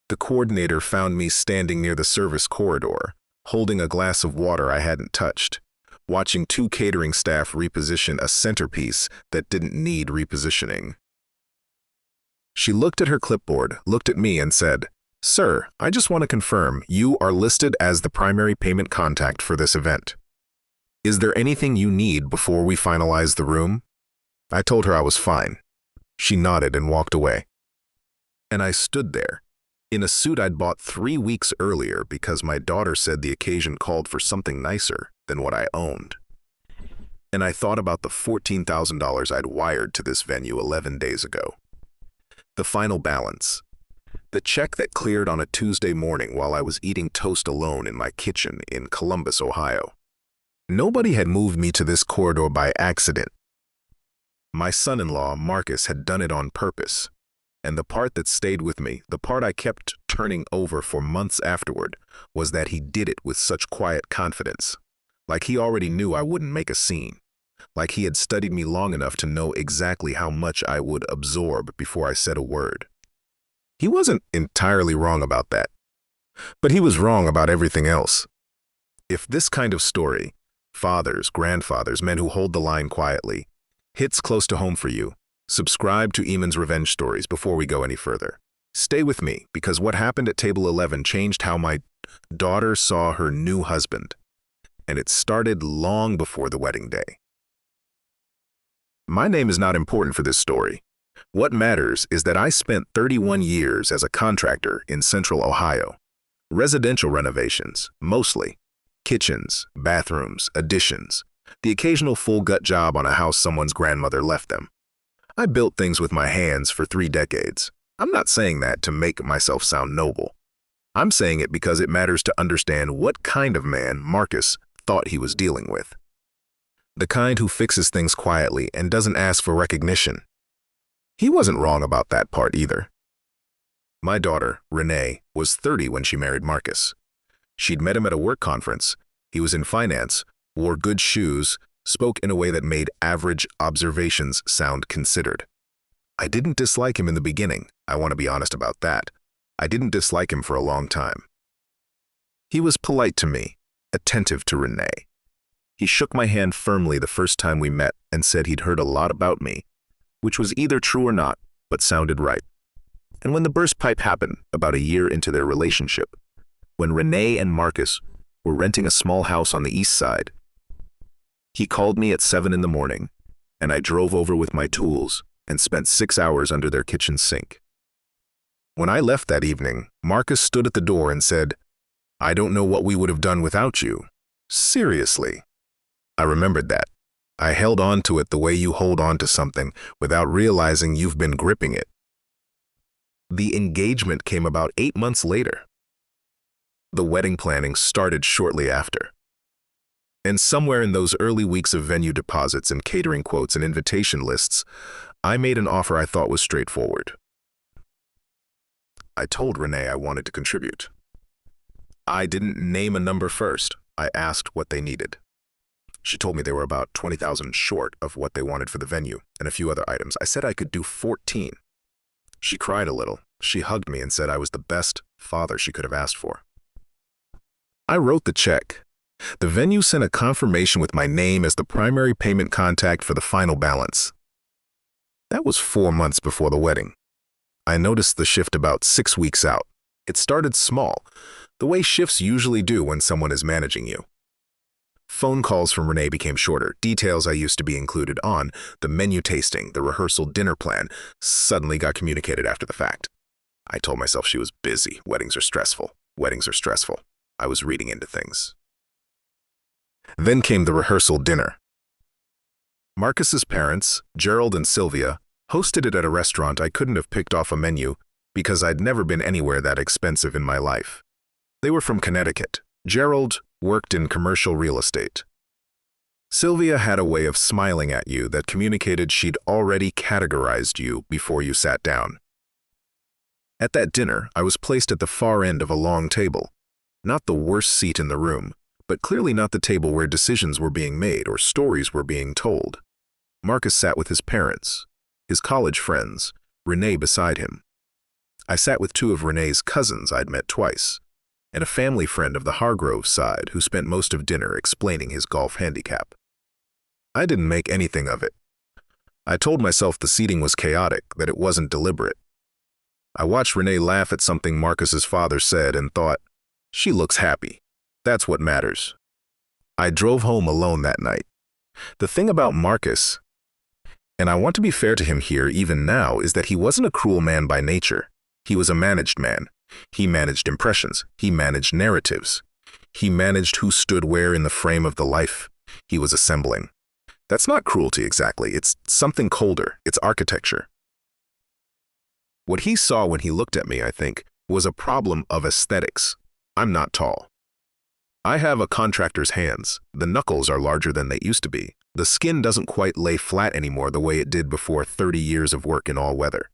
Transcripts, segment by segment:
The coordinator found me standing near the service corridor, holding a glass of water I hadn't touched, watching two catering staff reposition a centerpiece that didn't need repositioning. She looked at her clipboard, looked at me, and said, "Sir, I just want to confirm you are listed as the primary payment contact for this event. Is there anything you need before we finalize the room?" I told her I was fine. She nodded and walked away. And I stood there, in a suit I'd bought 3 weeks earlier because my daughter said the occasion called for something nicer than what I owned. And I thought about the $14,000 I'd wired to this venue 11 days ago. The final balance. The check that cleared on a Tuesday morning while I was eating toast alone in my kitchen in Columbus, Ohio. Nobody had moved me to this corridor by accident. My son-in-law, Marcus, had done it on purpose. And the part that stayed with me, the part I kept turning over for months afterward, was that he did it with such quiet confidence. Like he already knew I wouldn't make a scene. Like he had studied me long enough to know exactly how much I would absorb before I said a word. He wasn't entirely wrong about that. But he was wrong about everything else. If this kind of story, fathers, grandfathers, men who hold the line quietly, hits close to home for you, subscribe to Eamon's Revenge Stories before we go any further. Stay with me, because what happened at table 11 changed how my daughter saw her new husband. And it started long before the wedding day. My name is not important for this story. What matters is that I spent 31 years as a contractor in Central Ohio. Residential renovations, mostly. Kitchens, bathrooms, additions. The occasional full-gut job on a house someone's grandmother left them. I built things with my hands for 3 decades. I'm not saying that to make myself sound noble. I'm saying it because it matters to understand what kind of man Marcus thought he was dealing with. The kind who fixes things quietly and doesn't ask for recognition. He wasn't wrong about that part either. My daughter, Renee, was 30 when she married Marcus. She'd met him at a work conference. He was in finance, wore good shoes, spoke in a way that made average observations sound considered. I didn't dislike him in the beginning. I want to be honest about that. I didn't dislike him for a long time. He was polite to me, attentive to Renee. He shook my hand firmly the first time we met and said he'd heard a lot about me, which was either true or not, but sounded right. And when the burst pipe happened, about a year into their relationship, when Renee and Marcus were renting a small house on the east side, he called me at 7 in the morning, and I drove over with my tools and spent 6 hours under their kitchen sink. When I left that evening, Marcus stood at the door and said, "I don't know what we would have done without you." Seriously. I remembered that. I held on to it the way you hold on to something without realizing you've been gripping it. The engagement came about 8 months later. The wedding planning started shortly after. And somewhere in those early weeks of venue deposits and catering quotes and invitation lists, I made an offer I thought was straightforward. I told Renee I wanted to contribute. I didn't name a number first. I asked what they needed. She told me they were about $20,000 short of what they wanted for the venue and a few other items. I said I could do 14. She cried a little. She hugged me and said I was the best father she could have asked for. I wrote the check. The venue sent a confirmation with my name as the primary payment contact for the final balance. That was 4 months before the wedding. I noticed the shift about 6 weeks out. It started small, the way shifts usually do when someone is managing you. Phone calls from Renee became shorter. Details I used to be included on, the menu tasting, the rehearsal dinner plan, suddenly got communicated after the fact. I told myself she was busy. Weddings are stressful. Weddings are stressful. I was reading into things. Then came the rehearsal dinner. Marcus's parents, Gerald and Sylvia, hosted it at a restaurant I couldn't have picked off a menu because I'd never been anywhere that expensive in my life. They were from Connecticut. Gerald worked in commercial real estate. Sylvia had a way of smiling at you that communicated she'd already categorized you before you sat down. At that dinner, I was placed at the far end of a long table. Not the worst seat in the room, but clearly not the table where decisions were being made or stories were being told. Marcus sat with his parents, his college friends, Renee beside him. I sat with two of Renee's cousins I'd met twice, and a family friend of the Hargrove side who spent most of dinner explaining his golf handicap. I didn't make anything of it. I told myself the seating was chaotic, that it wasn't deliberate. I watched Renee laugh at something Marcus's father said and thought, she looks happy. That's what matters. I drove home alone that night. The thing about Marcus, and I want to be fair to him here even now, is that he wasn't a cruel man by nature. He was a managed man. He managed impressions. He managed narratives. He managed who stood where in the frame of the life he was assembling. That's not cruelty exactly. It's something colder. It's architecture. What he saw when he looked at me, I think, was a problem of aesthetics. I'm not tall. I have a contractor's hands. The knuckles are larger than they used to be. The skin doesn't quite lay flat anymore the way it did before 30 years of work in all weather.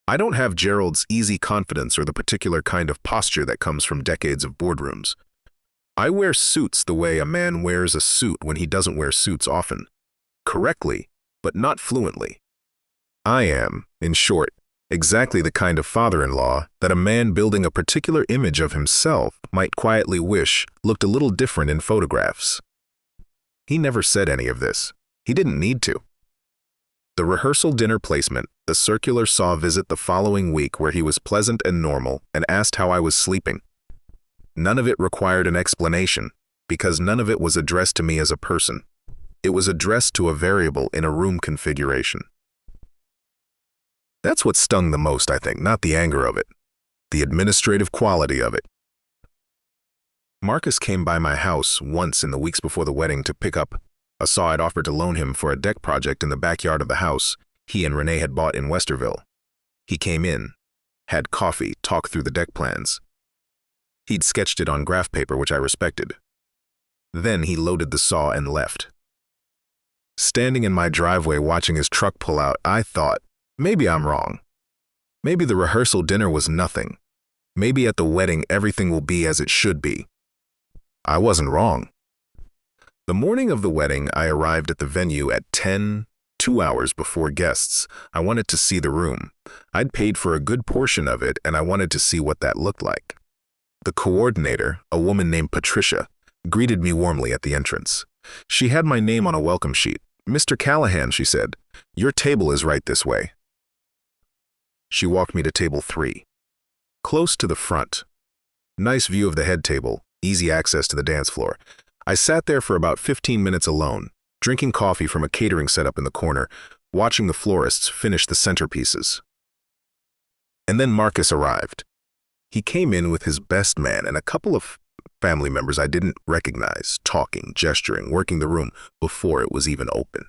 I don't have Gerald's easy confidence or the particular kind of posture that comes from decades of boardrooms. I wear suits the way a man wears a suit when he doesn't wear suits often. Correctly, but not fluently. I am, in short, exactly the kind of father-in-law that a man building a particular image of himself might quietly wish looked a little different in photographs. He never said any of this. He didn't need to. The rehearsal dinner placement, the circular saw visit the following week where he was pleasant and normal and asked how I was sleeping. None of it required an explanation, because none of it was addressed to me as a person. It was addressed to a variable in a room configuration. That's what stung the most, I think, not the anger of it, the administrative quality of it. Marcus came by my house once in the weeks before the wedding to pick up a saw I'd offered to loan him for a deck project in the backyard of the house he and Renee had bought in Westerville. He came in, had coffee, talked through the deck plans. He'd sketched it on graph paper, which I respected. Then he loaded the saw and left. Standing in my driveway watching his truck pull out, I thought, maybe I'm wrong. Maybe the rehearsal dinner was nothing. Maybe at the wedding everything will be as it should be. I wasn't wrong. The morning of the wedding, I arrived at the venue at 10, 2 hours before guests. I wanted to see the room. I'd paid for a good portion of it, and I wanted to see what that looked like. The coordinator, a woman named Patricia, greeted me warmly at the entrance. She had my name on a welcome sheet. "Mr. Callahan," she said, "your table is right this way." She walked me to table 3, close to the front. Nice view of the head table, easy access to the dance floor. I sat there for about 15 minutes alone, drinking coffee from a catering setup in the corner, watching the florists finish the centerpieces. And then Marcus arrived. He came in with his best man and a couple of family members I didn't recognize, talking, gesturing, working the room before it was even open.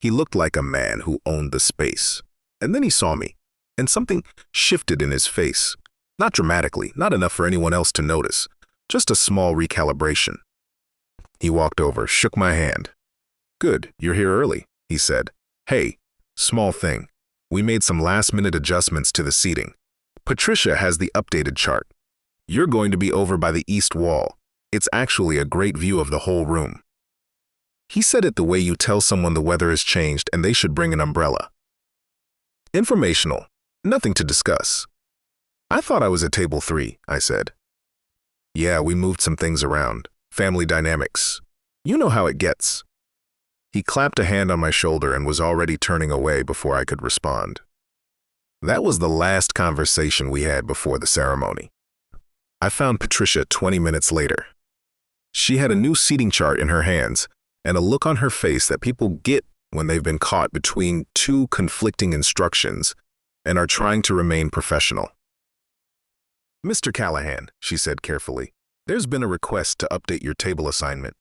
He looked like a man who owned the space. And then he saw me, and something shifted in his face. Not dramatically, not enough for anyone else to notice, just a small recalibration. He walked over, shook my hand. "Good, you're here early," he said. "Hey, small thing. We made some last-minute adjustments to the seating. Patricia has the updated chart. You're going to be over by the east wall. It's actually a great view of the whole room." He said it the way you tell someone the weather has changed and they should bring an umbrella. Informational, nothing to discuss. "I thought I was at table 3, I said. "Yeah, we moved some things around. Family dynamics. You know how it gets." He clapped a hand on my shoulder and was already turning away before I could respond. That was the last conversation we had before the ceremony. I found Patricia 20 minutes later. She had a new seating chart in her hands and a look on her face that people get when they've been caught between two conflicting instructions and are trying to remain professional. "Mr. Callahan," she said carefully, "there's been a request to update your table assignment."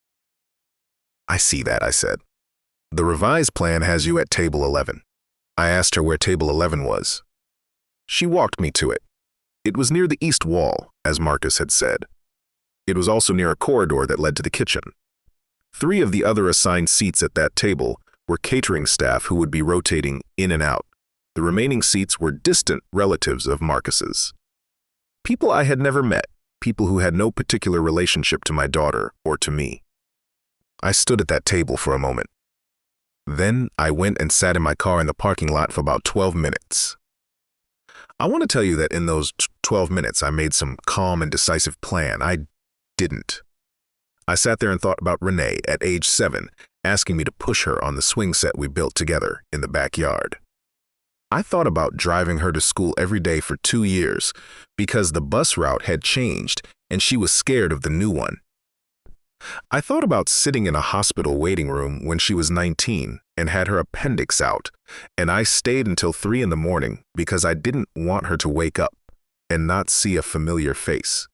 "I see that," I said. "The revised plan has you at table 11. I asked her where table 11 was. She walked me to it. It was near the east wall, as Marcus had said. It was also near a corridor that led to the kitchen. 3 of the other assigned seats at that table were catering staff who would be rotating in and out. The remaining seats were distant relatives of Marcus's. People I had never met, people who had no particular relationship to my daughter or to me. I stood at that table for a moment. Then I went and sat in my car in the parking lot for about 12 minutes. I want to tell you that in those 12 minutes, I made some calm and decisive plan. I didn't. I sat there and thought about Renee at age 7, asking me to push her on the swing set we built together in the backyard. I thought about driving her to school every day for 2 years because the bus route had changed and she was scared of the new one. I thought about sitting in a hospital waiting room when she was 19 and had her appendix out, and I stayed until 3 in the morning because I didn't want her to wake up and not see a familiar face.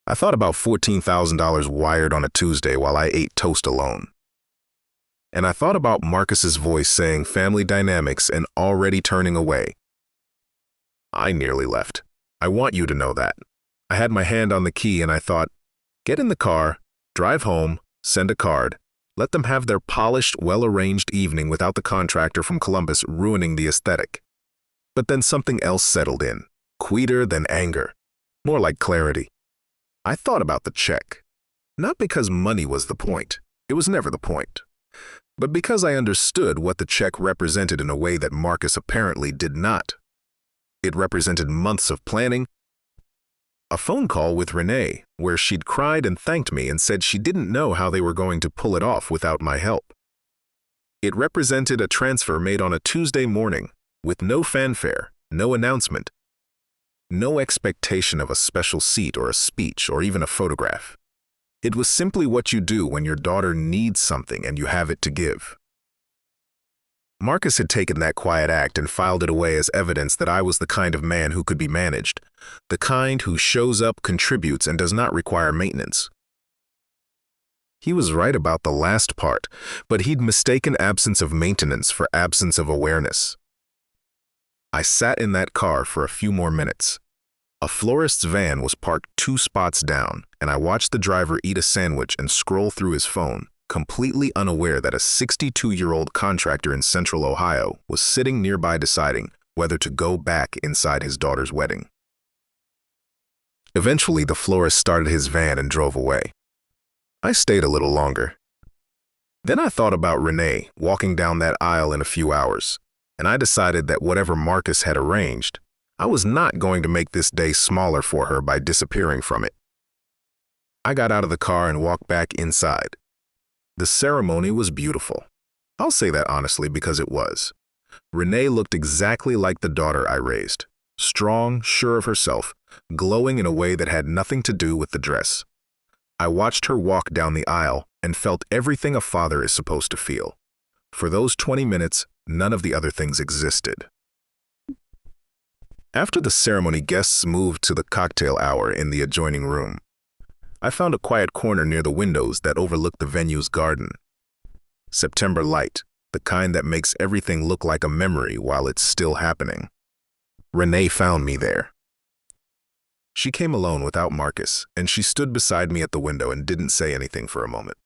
I thought about $14,000 wired on a Tuesday while I ate toast alone. And I thought about Marcus's voice saying family dynamics and already turning away. I nearly left. I want you to know that. I had my hand on the key and I thought, get in the car, drive home, send a card, let them have their polished, well-arranged evening without the contractor from Columbus ruining the aesthetic. But then something else settled in, quieter than anger, more like clarity. I thought about the check, not because money was the point, it was never the point, but because I understood what the check represented in a way that Marcus apparently did not. It represented months of planning, a phone call with Renee where she'd cried and thanked me and said she didn't know how they were going to pull it off without my help. It represented a transfer made on a Tuesday morning with no fanfare, no announcement, no expectation of a special seat or a speech or even a photograph. It was simply what you do when your daughter needs something and you have it to give. Marcus had taken that quiet act and filed it away as evidence that I was the kind of man who could be managed, the kind who shows up, contributes, and does not require maintenance. He was right about the last part, but he'd mistaken absence of maintenance for absence of awareness. I sat in that car for a few more minutes. A florist's van was parked 2 spots down, and I watched the driver eat a sandwich and scroll through his phone, completely unaware that a 62-year-old contractor in Central Ohio was sitting nearby deciding whether to go back inside his daughter's wedding. Eventually, the florist started his van and drove away. I stayed a little longer. Then I thought about Renee walking down that aisle in a few hours, and I decided that whatever Marcus had arranged, I was not going to make this day smaller for her by disappearing from it. I got out of the car and walked back inside. The ceremony was beautiful. I'll say that honestly because it was. Renee looked exactly like the daughter I raised, strong, sure of herself, glowing in a way that had nothing to do with the dress. I watched her walk down the aisle and felt everything a father is supposed to feel. For those 20 minutes, none of the other things existed. After the ceremony, guests moved to the cocktail hour in the adjoining room. I found a quiet corner near the windows that overlooked the venue's garden. September light, the kind that makes everything look like a memory while it's still happening. Renee found me there. She came alone without Marcus, and she stood beside me at the window and didn't say anything for a moment.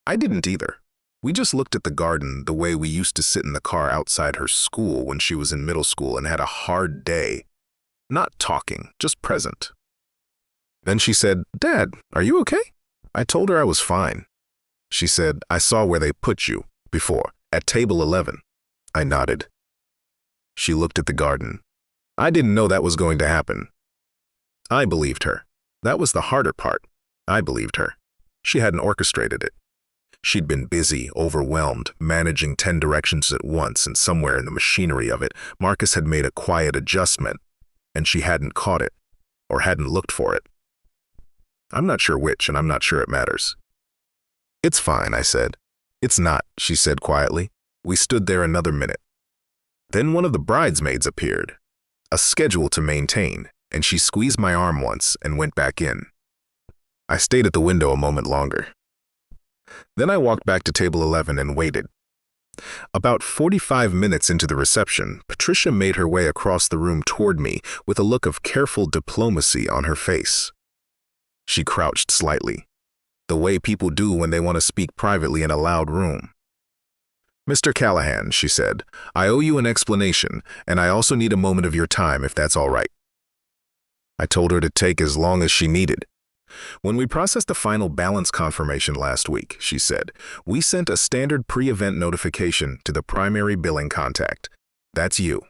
I didn't either. We just looked at the garden the way we used to sit in the car outside her school when she was in middle school and had a hard day. Not talking, just present. Then she said, "Dad, are you okay?" I told her I was fine. She said, "I saw where they put you before, at table 11. I nodded. She looked at the garden. I didn't know that was going to happen. I believed her. That was the harder part. I believed her. She hadn't orchestrated it. She'd been busy, overwhelmed, managing 10 directions at once, and somewhere in the machinery of it, Marcus had made a quiet adjustment, and she hadn't caught it, or hadn't looked for it. I'm not sure which, and I'm not sure it matters. "It's fine," I said. "It's not," she said quietly. We stood there another minute. Then one of the bridesmaids appeared, a schedule to maintain, and she squeezed my arm once and went back in. I stayed at the window a moment longer. Then I walked back to table 11 and waited. About 45 minutes into the reception, Patricia made her way across the room toward me with a look of careful diplomacy on her face. She crouched slightly, the way people do when they want to speak privately in a loud room. "Mr. Callahan," she said, "I owe you an explanation, and I also need a moment of your time if that's all right." I told her to take as long as she needed. "When we processed the final balance confirmation last week," she said, "we sent a standard pre-event notification to the primary billing contact. That's you.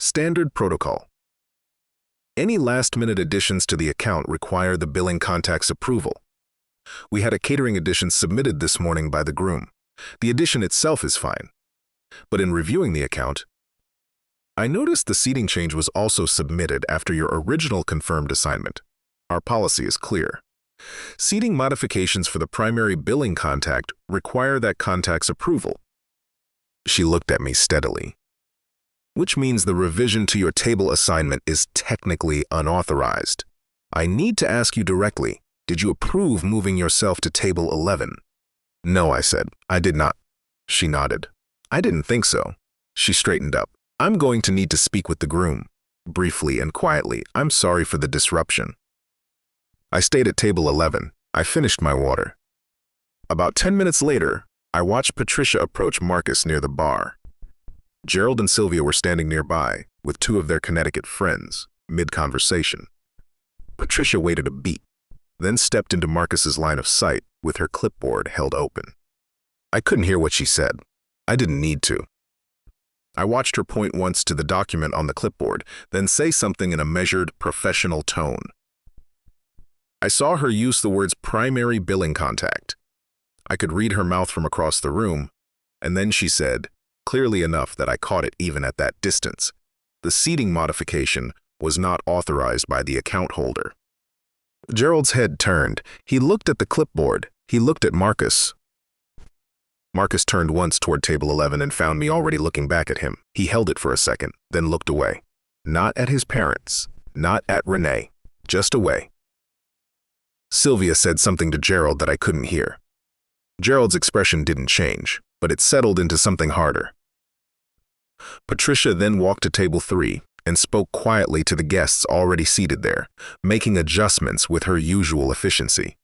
Standard protocol. Any last-minute additions to the account require the billing contact's approval. We had a catering addition submitted this morning by the groom. The addition itself is fine. But in reviewing the account, I noticed the seating change was also submitted after your original confirmed assignment. Our policy is clear. Seating modifications for the primary billing contact require that contact's approval. She looked at me steadily. Which means the revision to your table assignment is technically unauthorized. I need to ask you directly, did you approve moving yourself to table 11? No, I said, I did not. She nodded. I didn't think so. She straightened up. I'm going to need to speak with the groom. Briefly and quietly, I'm sorry for the disruption. I stayed at table 11. I finished my water. About 10 minutes later, I watched Patricia approach Marcus near the bar. Gerald and Sylvia were standing nearby, with two of their Connecticut friends, mid-conversation. Patricia waited a beat, then stepped into Marcus's line of sight with her clipboard held open. I couldn't hear what she said. I didn't need to. I watched her point once to the document on the clipboard, then say something in a measured, professional tone. I saw her use the words primary billing contact. I could read her mouth from across the room, and then she said, clearly enough that I caught it even at that distance, the seating modification was not authorized by the account holder. Gerald's head turned. He looked at the clipboard. He looked at Marcus. Marcus turned once toward table 11 and found me already looking back at him. He held it for a second, then looked away. Not at his parents, not at Renee, just away. Sylvia said something to Gerald that I couldn't hear. Gerald's expression didn't change, but it settled into something harder. Patricia then walked to table 3 and spoke quietly to the guests already seated there, making adjustments with her usual efficiency.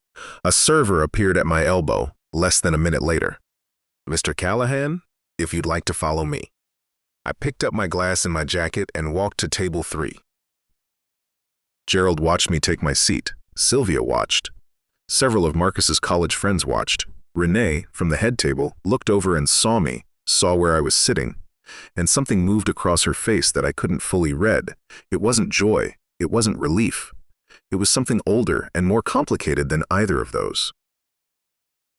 A server appeared at my elbow less than a minute later. Mr. Callahan, if you'd like to follow me. I picked up my glass and my jacket and walked to table 3. Gerald watched me take my seat. Sylvia watched. Several of Marcus's college friends watched. Renee, from the head table, looked over and saw me, saw where I was sitting, and something moved across her face that I couldn't fully read. It wasn't joy. It wasn't relief. It was something older and more complicated than either of those.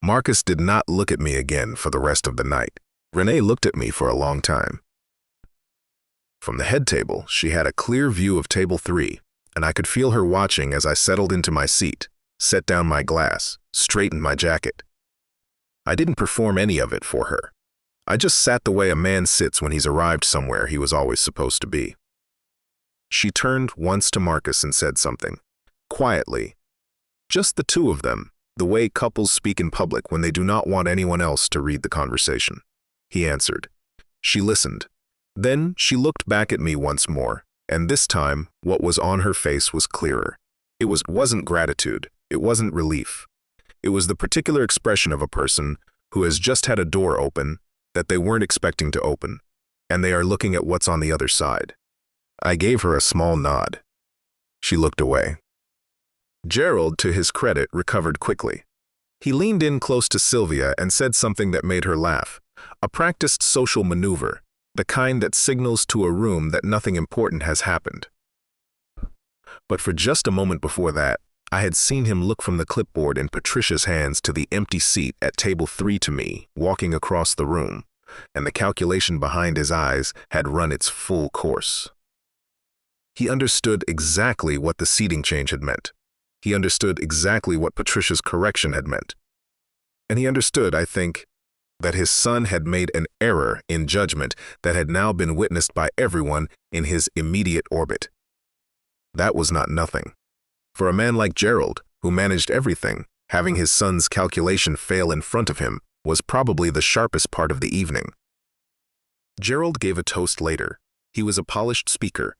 Marcus did not look at me again for the rest of the night. Renee looked at me for a long time. From the head table, she had a clear view of table 3, and I could feel her watching as I settled into my seat, set down my glass, straightened my jacket. I didn't perform any of it for her. I just sat the way a man sits when he's arrived somewhere he was always supposed to be. She turned once to Marcus and said something, quietly. Just the two of them, the way couples speak in public when they do not want anyone else to read the conversation. He answered. She listened. Then she looked back at me once more, and this time what was on her face was clearer. It wasn't gratitude. It wasn't relief. It was the particular expression of a person who has just had a door open that they weren't expecting to open, and they are looking at what's on the other side. I gave her a small nod. She looked away. Gerald, to his credit, recovered quickly. He leaned in close to Sylvia and said something that made her laugh, a practiced social maneuver, the kind that signals to a room that nothing important has happened. But for just a moment before that, I had seen him look from the clipboard in Patricia's hands to the empty seat at table 3 to me, walking across the room, and the calculation behind his eyes had run its full course. He understood exactly what the seating change had meant. He understood exactly what Patricia's correction had meant. And he understood, I think, that his son had made an error in judgment that had now been witnessed by everyone in his immediate orbit. That was not nothing. For a man like Gerald, who managed everything, having his son's calculation fail in front of him was probably the sharpest part of the evening. Gerald gave a toast later. He was a polished speaker,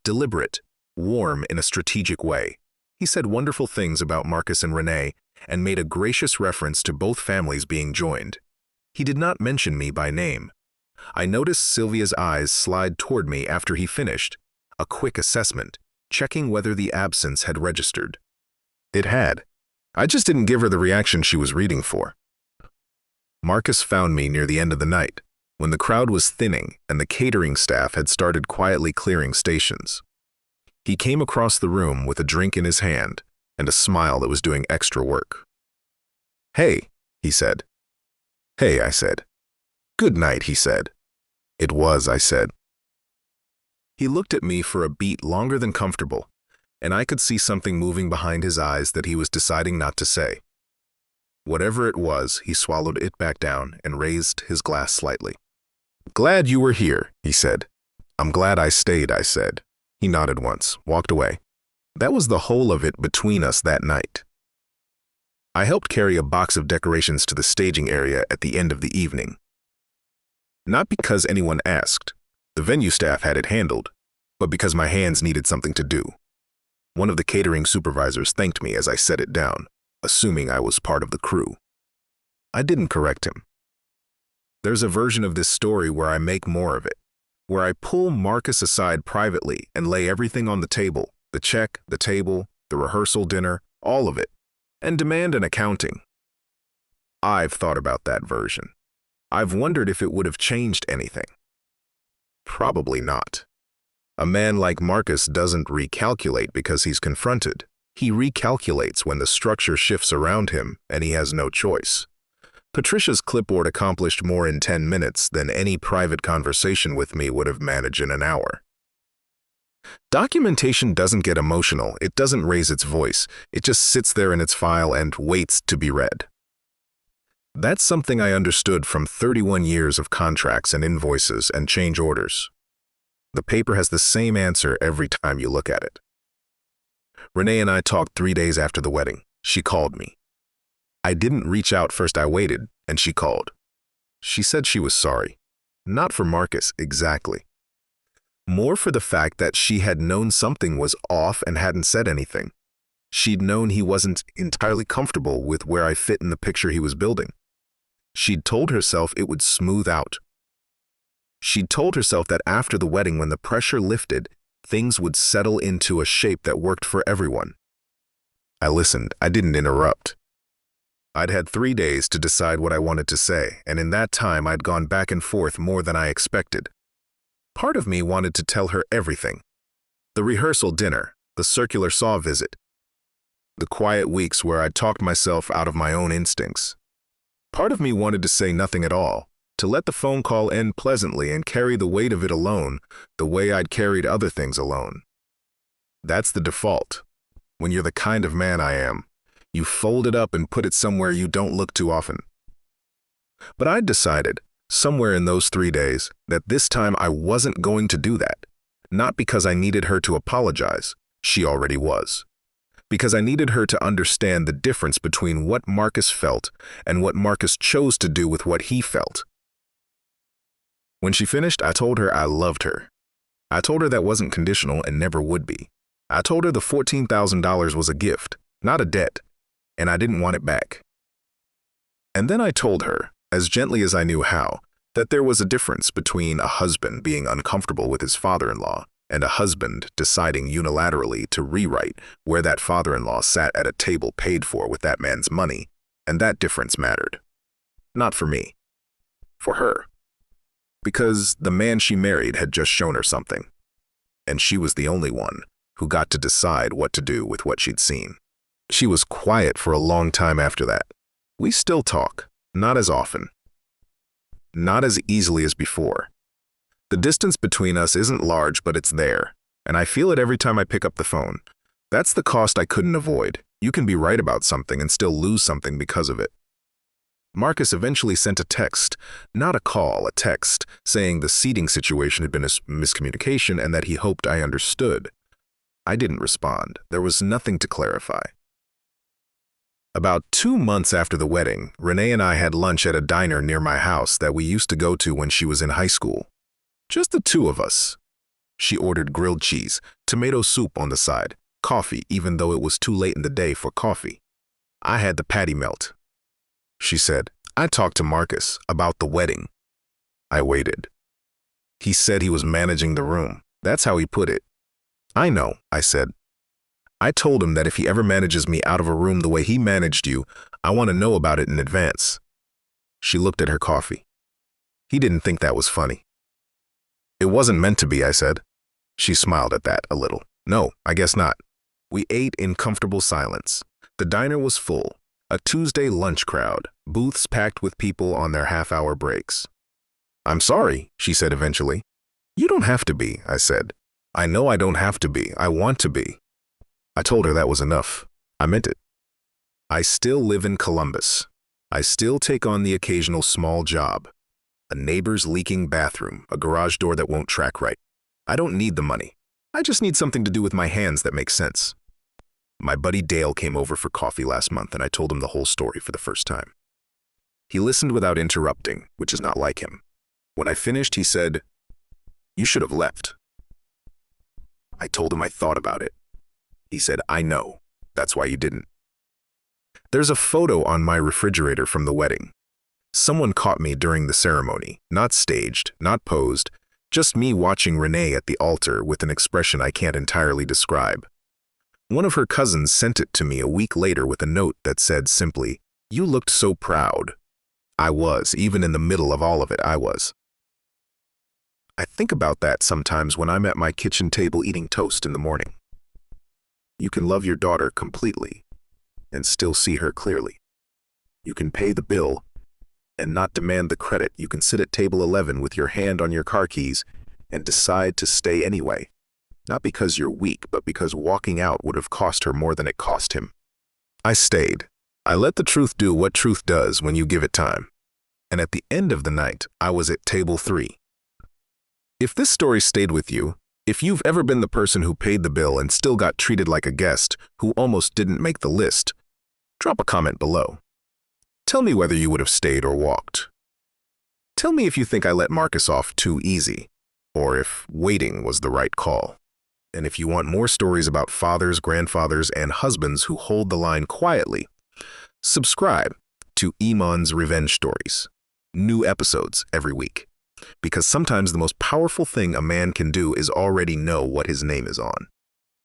deliberate, warm in a strategic way. He said wonderful things about Marcus and Renee and made a gracious reference to both families being joined. He did not mention me by name. I noticed Sylvia's eyes slide toward me after he finished, a quick assessment, checking whether the absence had registered. It had. I just didn't give her the reaction she was reading for. Marcus found me near the end of the night. when the crowd was thinning and the catering staff had started quietly clearing stations. He came across the room with a drink in his hand and a smile that was doing extra work. "Hey," he said. "Hey," I said. "Good night," he said. "It was," I said. He looked at me for a beat longer than comfortable, and I could see something moving behind his eyes that he was deciding not to say. Whatever it was, he swallowed it back down and raised his glass slightly. "Glad you were here," he said. "I'm glad I stayed," I said. He nodded once, walked away. That was the whole of it between us that night. I helped carry a box of decorations to the staging area at the end of the evening. Not because anyone asked, the venue staff had it handled, but because my hands needed something to do. One of the catering supervisors thanked me as I set it down, assuming I was part of the crew. I didn't correct him. There's a version of this story where I make more of it, where I pull Marcus aside privately and lay everything on the table, the check, the table, the rehearsal dinner, all of it, and demand an accounting. I've thought about that version. I've wondered if it would have changed anything. Probably not. A man like Marcus doesn't recalculate because he's confronted. He recalculates when the structure shifts around him and he has no choice. Patricia's clipboard accomplished more in 10 minutes than any private conversation with me would have managed in an hour. Documentation doesn't get emotional, it doesn't raise its voice, it just sits there in its file and waits to be read. That's something I understood from 31 years of contracts and invoices and change orders. The paper has the same answer every time you look at it. Renee and I talked 3 days after the wedding. She called me. I didn't reach out first, I waited, and she called. She said she was sorry. Not for Marcus, exactly. More for the fact that she had known something was off and hadn't said anything. She'd known he wasn't entirely comfortable with where I fit in the picture he was building. She'd told herself it would smooth out. She'd told herself that after the wedding, when the pressure lifted, things would settle into a shape that worked for everyone. I listened. I didn't interrupt. I'd had 3 days to decide what I wanted to say, and in that time I'd gone back and forth more than I expected. Part of me wanted to tell her everything. The rehearsal dinner, the circular saw visit, the quiet weeks where I'd talked myself out of my own instincts. Part of me wanted to say nothing at all, to let the phone call end pleasantly and carry the weight of it alone, the way I'd carried other things alone. That's the default. When you're the kind of man I am, you fold it up and put it somewhere you don't look too often. But I'd decided, somewhere in those 3 days, that this time I wasn't going to do that. Not because I needed her to apologize, she already was. Because I needed her to understand the difference between what Marcus felt and what Marcus chose to do with what he felt. When she finished, I told her I loved her. I told her that wasn't conditional and never would be. I told her the $14,000 was a gift, not a debt, and I didn't want it back. And then I told her, as gently as I knew how, that there was a difference between a husband being uncomfortable with his father-in-law and a husband deciding unilaterally to rewrite where that father-in-law sat at a table paid for with that man's money, and that difference mattered. Not for me. For her. Because the man she married had just shown her something, and she was the only one who got to decide what to do with what she'd seen. She was quiet for a long time after that. We still talk, not as often. Not as easily as before. The distance between us isn't large, but it's there, and I feel it every time I pick up the phone. That's the cost I couldn't avoid. You can be right about something and still lose something because of it. Marcus eventually sent a text, not a call, a text, saying the seating situation had been a miscommunication and that he hoped I understood. I didn't respond. There was nothing to clarify. About 2 months after the wedding, Renee and I had lunch at a diner near my house that we used to go to when she was in high school. Just the two of us. She ordered grilled cheese, tomato soup on the side, coffee even though it was too late in the day for coffee. I had the patty melt. She said, I talked to Marcus about the wedding. I waited. He said he was managing the room. That's how he put it. I know, I said. I told him that if he ever manages me out of a room the way he managed you, I want to know about it in advance. She looked at her coffee. He didn't think that was funny. It wasn't meant to be, I said. She smiled at that a little. No, I guess not. We ate in comfortable silence. The diner was full, a Tuesday lunch crowd, booths packed with people on their half-hour breaks. I'm sorry, she said eventually. You don't have to be, I said. I know I don't have to be. I want to be. I told her that was enough. I meant it. I still live in Columbus. I still take on the occasional small job. A neighbor's leaking bathroom, a garage door that won't track right. I don't need the money. I just need something to do with my hands that makes sense. My buddy Dale came over for coffee last month and I told him the whole story for the first time. He listened without interrupting, which is not like him. When I finished, he said, "You should have left." I told him I thought about it. He said, "I know. That's why you didn't." There's a photo on my refrigerator from the wedding. Someone caught me during the ceremony, not staged, not posed, just me watching Renee at the altar with an expression I can't entirely describe. One of her cousins sent it to me a week later with a note that said simply, "You looked so proud." I was, even in the middle of all of it, I was. I think about that sometimes when I'm at my kitchen table eating toast in the morning. You can love your daughter completely and still see her clearly. You can pay the bill and not demand the credit. You can sit at table 11 with your hand on your car keys and decide to stay anyway. Not because you're weak, but because walking out would have cost her more than it cost him. I stayed. I let the truth do what truth does when you give it time. And at the end of the night, I was at table 3. If this story stayed with you, if you've ever been the person who paid the bill and still got treated like a guest who almost didn't make the list, drop a comment below. Tell me whether you would have stayed or walked. Tell me if you think I let Marcus off too easy, or if waiting was the right call. And if you want more stories about fathers, grandfathers, and husbands who hold the line quietly, subscribe to Iman's Revenge Stories. New episodes every week. Because sometimes the most powerful thing a man can do is already know what his name is on.